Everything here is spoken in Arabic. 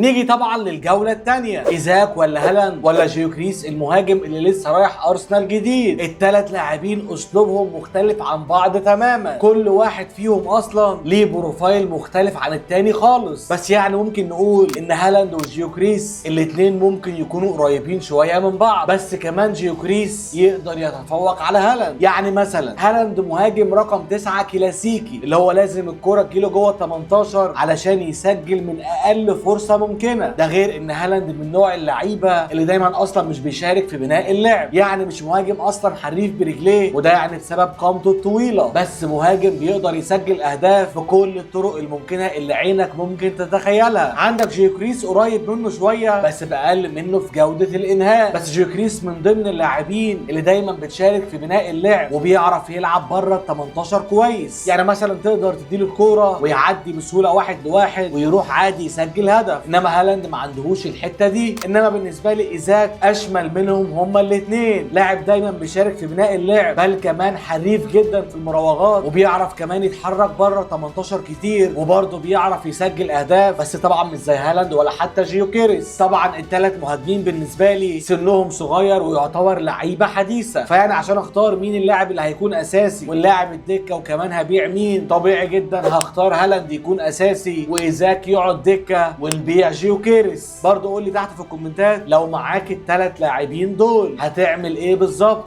نيجي طبعا للجوله الثانيه، ايزاك ولا هالاند ولا جيوكريس المهاجم اللي لسه رايح ارسنال جديد. الثلاث لاعبين اسلوبهم مختلف عن بعض تماما، كل واحد فيهم اصلا ليه بروفايل مختلف عن الثاني خالص. بس يعني ممكن نقول ان هالاند وجيوكريس الاثنين ممكن يكونوا قريبين شويه من بعض، بس كمان جيوكريس يقدر يتفوق على هالاند. يعني مثلا هالاند مهاجم رقم 9 كلاسيكي، اللي هو لازم الكره تجيله جوه 18 علشان يسجل من اقل فرصه ممكنه. ده غير ان هالاند من نوع اللعيبه اللي دايما اصلا مش بيشارك في بناء اللعب، يعني مش مهاجم اصلا حريف برجليه، وده يعني بسبب قامته الطويله، بس مهاجم بيقدر يسجل اهداف بكل الطرق الممكنه اللي عينك ممكن تتخيلها. عندك جيوكريس قريب منه شويه بس باقل منه في جوده الانهاء، بس جيوكريس من ضمن اللاعبين اللي دايما بتشارك في بناء اللعب وبيعرف يلعب بره ال 18 كويس. يعني مثلا تقدر تديله الكوره ويعدي بسهوله 1-1 ويروح عادي يسجل هدف. انما هالاند ما عندهوش الحته دي. انما بالنسبه لي ايزاك اشمل منهم هما الاثنين، لاعب دايما بيشارك في بناء اللعب، بل كمان حريف جدا في المراوغات، وبيعرف كمان يتحرك بره 18 كتير، وبرضه بيعرف يسجل اهداف، بس طبعا مش زي هالاند ولا حتى جيوكيريس. طبعا الثلاث مهاجمين بالنسبه لي سنهم صغير ويعتبر لعيبه حديثه، فيعني عشان اختار مين اللاعب اللي هيكون اساسي واللاعب الدكه وكمان هبيع مين، طبيعي جدا هختار هالاند يكون اساسي وايزاك يقعد دكه ونبيع جيوكيريس. برضه قول لي تحت في الكومنتات لو معاك الثلاث لاعبين دول هتعمل ايه بالظبط.